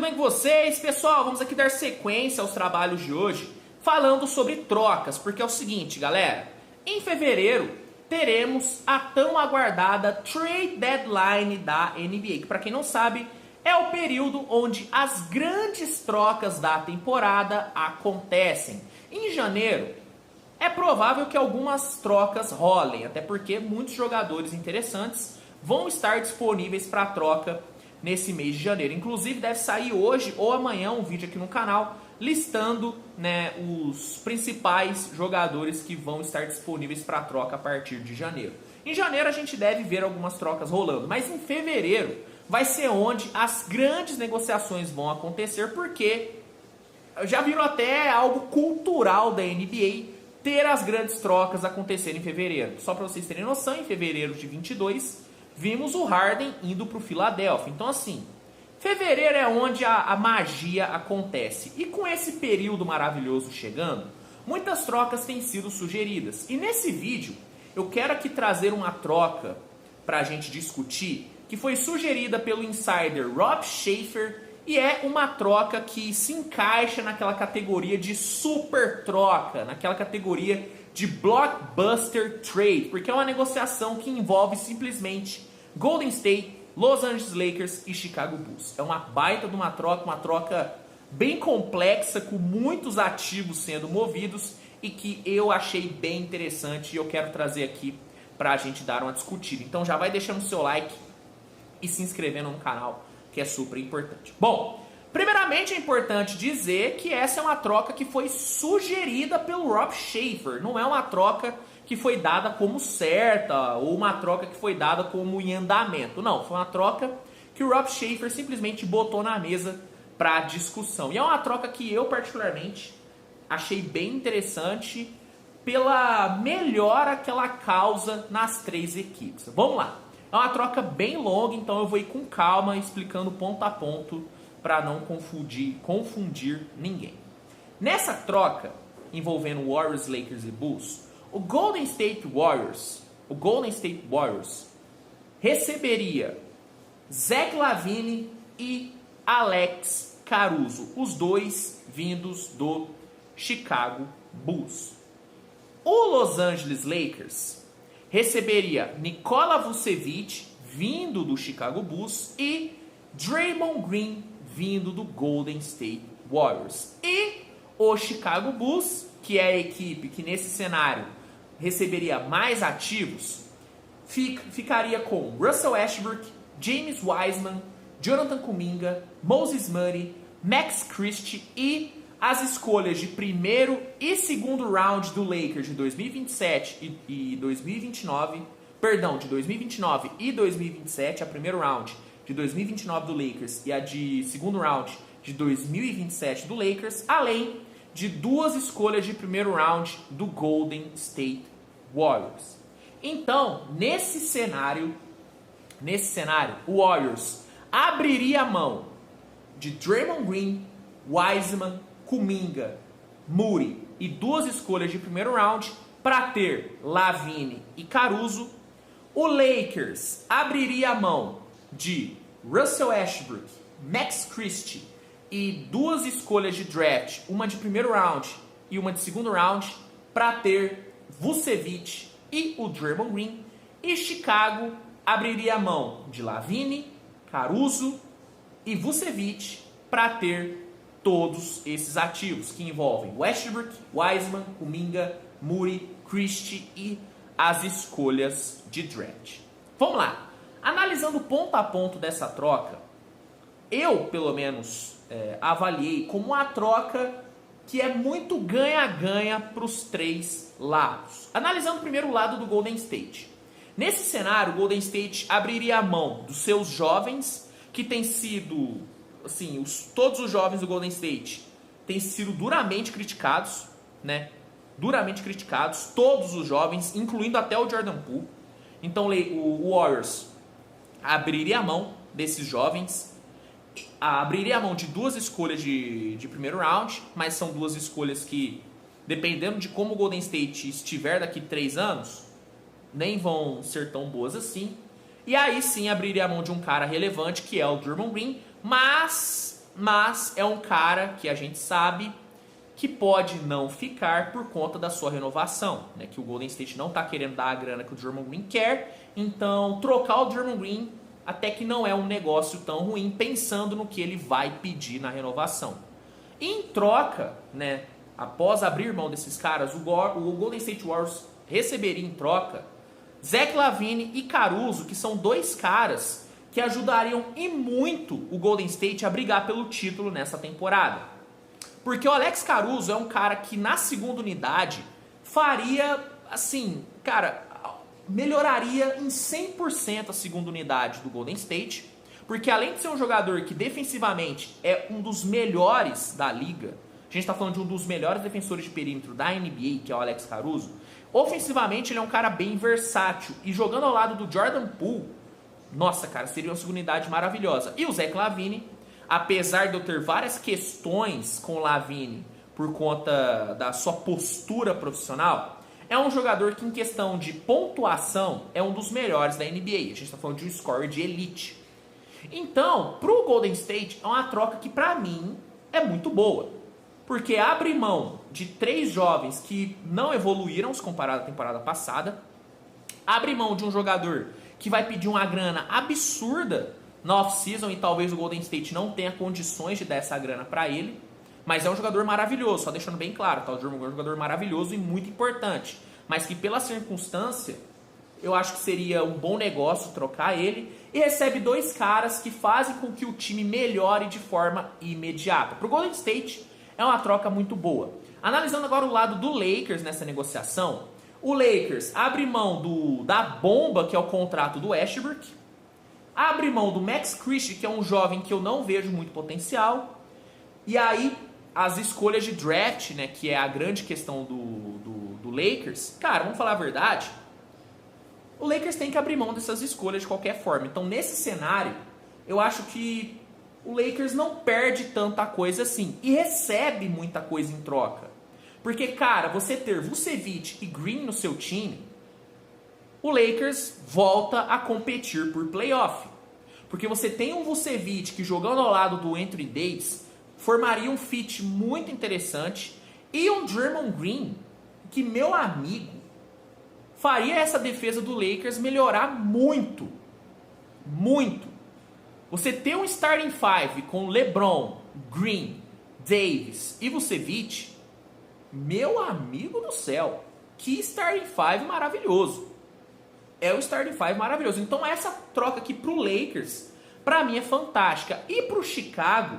bem com vocês? Pessoal, vamos aqui dar sequência aos trabalhos de hoje falando sobre trocas, porque é o seguinte, galera, em fevereiro teremos a tão aguardada Trade Deadline da NBA, que para quem não sabe é o período onde as grandes trocas da temporada acontecem. Em janeiro é provável que algumas trocas rolem, até porque muitos jogadores interessantes vão estar disponíveis para troca nesse mês de janeiro. Inclusive deve sair hoje ou amanhã um vídeo aqui no canal listando, né, os principais jogadores que vão estar disponíveis para troca a partir de janeiro. Em janeiro a gente deve ver algumas trocas rolando, mas em fevereiro vai ser onde as grandes negociações vão acontecer, porque já virou até algo cultural da NBA ter as grandes trocas acontecerem em fevereiro. Só para vocês terem noção, em fevereiro de 22 vimos o Harden indo para o Philadelphia. Então assim, fevereiro é onde a magia acontece. E com esse período maravilhoso chegando, muitas trocas têm sido sugeridas. E nesse vídeo eu quero aqui trazer uma troca para a gente discutir, que foi sugerida pelo insider Rob Schaefer, e é uma troca que se encaixa naquela categoria de super troca, naquela categoria de blockbuster trade, porque é uma negociação que envolve simplesmente Golden State, Los Angeles Lakers e Chicago Bulls. É uma baita de uma troca bem complexa, com muitos ativos sendo movidos e que eu achei bem interessante e eu quero trazer aqui para a gente dar uma discutida. Então já vai deixando o seu like e se inscrevendo no canal, que é super importante. Bom, primeiramente é importante dizer que essa é uma troca que foi sugerida pelo Rob Schaefer. Não é uma troca que foi dada como certa ou uma troca que foi dada como em andamento. Não, foi uma troca que o Rob Schaefer simplesmente botou na mesa para discussão. E é uma troca que eu particularmente achei bem interessante pela melhora que ela causa nas três equipes. Vamos lá. É uma troca bem longa, então eu vou ir com calma explicando ponto a ponto para não confundir ninguém. Nessa troca envolvendo Warriors, Lakers e Bulls, o Golden State Warriors receberia Zach LaVine e Alex Caruso, os dois vindos do Chicago Bulls. O Los Angeles Lakers receberia Nikola Vucevic, vindo do Chicago Bulls, e Draymond Green, vindo do Golden State Warriors. E o Chicago Bulls, que é a equipe que nesse cenário receberia mais ativos, ficaria com Russell Westbrook, James Wiseman, Jonathan Kuminga, Moses Moody, Max Christie e as escolhas de primeiro e segundo round do Lakers de 2027 e 2029, perdão, de 2029 e 2027, a primeiro round de 2029 do Lakers e a de segundo round de 2027 do Lakers, além de duas escolhas de primeiro round do Golden State Warriors. Então, nesse cenário, o Warriors abriria a mão de Draymond Green, Wiseman, Kuminga, Moody e duas escolhas de primeiro round para ter LaVine e Caruso. O Lakers abriria a mão de Russell Westbrook, Max Christie e duas escolhas de draft, uma de primeiro round e uma de segundo round, para ter Vucevic e o Draymond Green. E Chicago abriria a mão de LaVine, Caruso e Vucevic para ter todos esses ativos, que envolvem Westbrook, Wiseman, Kuminga, Moody, Christie e as escolhas de draft. Vamos lá. Analisando ponto a ponto dessa troca, eu, pelo menos, avaliei como uma troca que é muito ganha-ganha para os três lados. Analisando primeiro o lado do Golden State. Nesse cenário, o Golden State abriria a mão dos seus jovens, que têm sido, assim, todos os jovens do Golden State têm sido duramente criticados, né? Duramente criticados, todos os jovens, incluindo até o Jordan Poole. Então o Warriors abriria a mão desses jovens, abriria a mão de duas escolhas de primeiro round, mas são duas escolhas que, dependendo de como o Golden State estiver daqui 3 anos, nem vão ser tão boas assim. E aí sim abriria a mão de um cara relevante, que é o Draymond Green, mas mas é um cara que a gente sabe que pode não ficar por conta da sua renovação, né? Que o Golden State não está querendo dar a grana que o Draymond Green quer, então trocar o Draymond Green até que não é um negócio tão ruim, pensando no que ele vai pedir na renovação. E em troca, né, após abrir mão desses caras, o Golden State Warriors receberia em troca Zach LaVine e Caruso, que são dois caras que ajudariam e muito o Golden State a brigar pelo título nessa temporada. Porque o Alex Caruso é um cara que na segunda unidade faria, assim, cara, melhoraria em 100% a segunda unidade do Golden State, porque além de ser um jogador que defensivamente é um dos melhores da liga, a gente está falando de um dos melhores defensores de perímetro da NBA, que é o Alex Caruso, ofensivamente ele é um cara bem versátil, e jogando ao lado do Jordan Poole, nossa, cara, seria uma segunda unidade maravilhosa. E o Zach LaVine, apesar de eu ter várias questões com o LaVine por conta da sua postura profissional, é um jogador que em questão de pontuação é um dos melhores da NBA. A gente está falando de um scorer de elite. Então, pro Golden State é uma troca que pra mim é muito boa. Porque abre mão de 3 jovens que não evoluíram se comparado à temporada passada. Abre mão de um jogador que vai pedir uma grana absurda na off-season e talvez o Golden State não tenha condições de dar essa grana pra ele. Mas é um jogador maravilhoso, só deixando bem claro, tá? O Draymond Green é um jogador maravilhoso e muito importante. Mas que pela circunstância, eu acho que seria um bom negócio trocar ele. E recebe 2 caras que fazem com que o time melhore de forma imediata. Pro Golden State é uma troca muito boa. Analisando agora o lado do Lakers nessa negociação, o Lakers abre mão da bomba que é o contrato do Westbrook, abre mão do Max Christie, que é um jovem que eu não vejo muito potencial, e aí as escolhas de draft, né, que é a grande questão do Lakers, cara, vamos falar a verdade, o Lakers tem que abrir mão dessas escolhas de qualquer forma. Então nesse cenário, eu acho que o Lakers não perde tanta coisa assim, e recebe muita coisa em troca. Porque, cara, você ter Vucevic e Green no seu time, o Lakers volta a competir por playoff. Porque você tem um Vucevic que jogando ao lado do Anthony Davis formaria um fit muito interessante, e um Draymond Green que, meu amigo, faria essa defesa do Lakers melhorar muito. Muito. Você ter um starting five com LeBron, Green, Davis e Vucevic, meu amigo do céu, que starting five maravilhoso. É o starting five maravilhoso. Então essa troca aqui pro Lakers, pra mim é fantástica. E pro Chicago,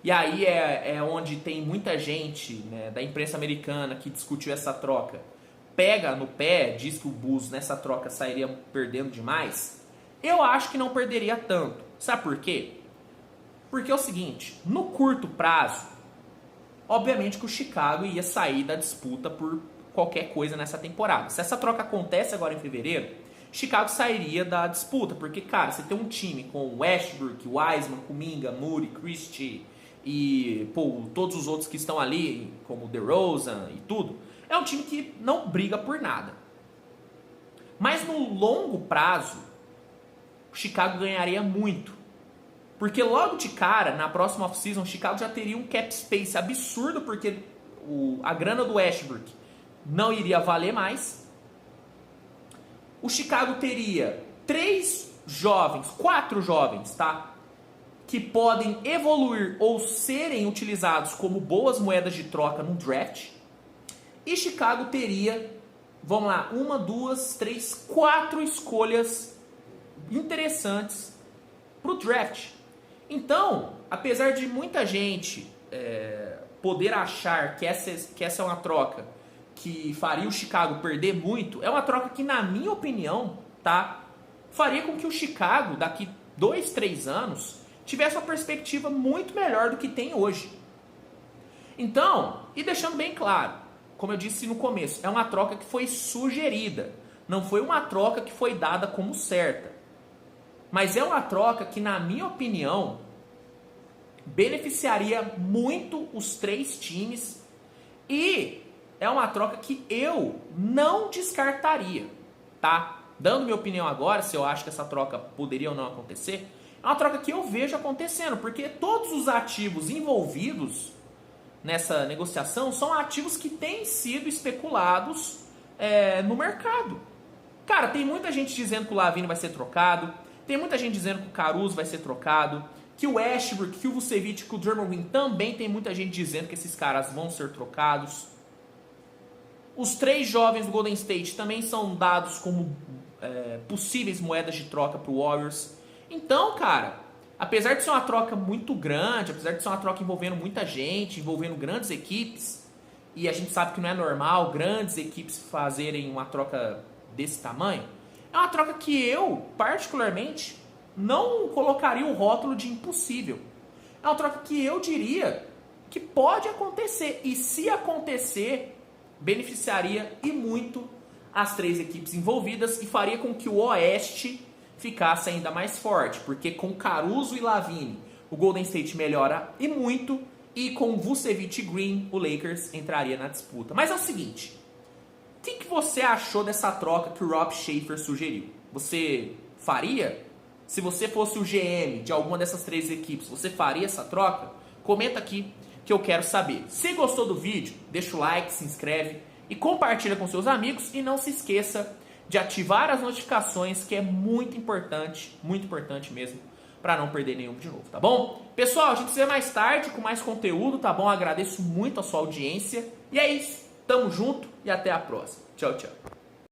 e aí é onde tem muita gente, né, da imprensa americana que discutiu essa troca, pega no pé, diz que o Bulls nessa troca sairia perdendo demais. Eu acho que não perderia tanto. Sabe por quê? Porque é o seguinte, no curto prazo, obviamente que o Chicago ia sair da disputa por qualquer coisa nessa temporada. Se essa troca acontece agora em fevereiro, Chicago sairia da disputa, porque, cara, você tem um time com Westbrook, Wiseman, Kuminga, Moody, Christie e, pô, todos os outros que estão ali, como DeRozan e tudo, é um time que não briga por nada. Mas no longo prazo, o Chicago ganharia muito. Porque logo de cara, na próxima off-season, o Chicago já teria um cap space absurdo, porque a grana do Westbrook não iria valer mais. O Chicago teria 4 jovens, tá? Que podem evoluir ou serem utilizados como boas moedas de troca no draft. E Chicago teria, vamos lá, 1, 2, 3, 4 escolhas interessantes para o draft. Então, apesar de muita gente poder achar que essa é uma troca que faria o Chicago perder muito, é uma troca que, na minha opinião, tá, faria com que o Chicago, daqui 2, 3 anos, tivesse uma perspectiva muito melhor do que tem hoje. Então, e deixando bem claro, como eu disse no começo, é uma troca que foi sugerida, não foi uma troca que foi dada como certa. Mas é uma troca que, na minha opinião, beneficiaria muito os 3 times, e é uma troca que eu não descartaria, tá? Dando minha opinião agora, se eu acho que essa troca poderia ou não acontecer, é É uma troca que eu vejo acontecendo, porque todos os ativos envolvidos nessa negociação são ativos que têm sido especulados no mercado. Cara, tem muita gente dizendo que o Lavine vai ser trocado, tem muita gente dizendo que o Caruso vai ser trocado, que o Westbrook, que o Vucevic, que o Draymond Green também tem muita gente dizendo que esses caras vão ser trocados. Os 3 jovens do Golden State também são dados como possíveis moedas de troca para o Warriors. Então, cara, apesar de ser uma troca muito grande, apesar de ser uma troca envolvendo muita gente, envolvendo grandes equipes, e a gente sabe que não é normal grandes equipes fazerem uma troca desse tamanho, é uma troca que eu, particularmente, não colocaria o rótulo de impossível. É uma troca que eu diria que pode acontecer, e se acontecer, beneficiaria e muito as 3 equipes envolvidas e faria com que o Oeste ficasse ainda mais forte, porque com Caruso e Lavine o Golden State melhora e muito, e com Vucevic e Green o Lakers entraria na disputa. Mas é o seguinte, o que você achou dessa troca que o Rob Schaefer sugeriu? Você faria? Se você fosse o GM de alguma dessas 3 equipes, você faria essa troca? Comenta aqui que eu quero saber. Se gostou do vídeo, deixa o like, se inscreve e compartilha com seus amigos, e não se esqueça de ativar as notificações, que é muito importante mesmo, para não perder nenhum de novo, tá bom? Pessoal, a gente se vê mais tarde com mais conteúdo, tá bom? Agradeço muito a sua audiência. E é isso, tamo junto e até a próxima. Tchau, tchau.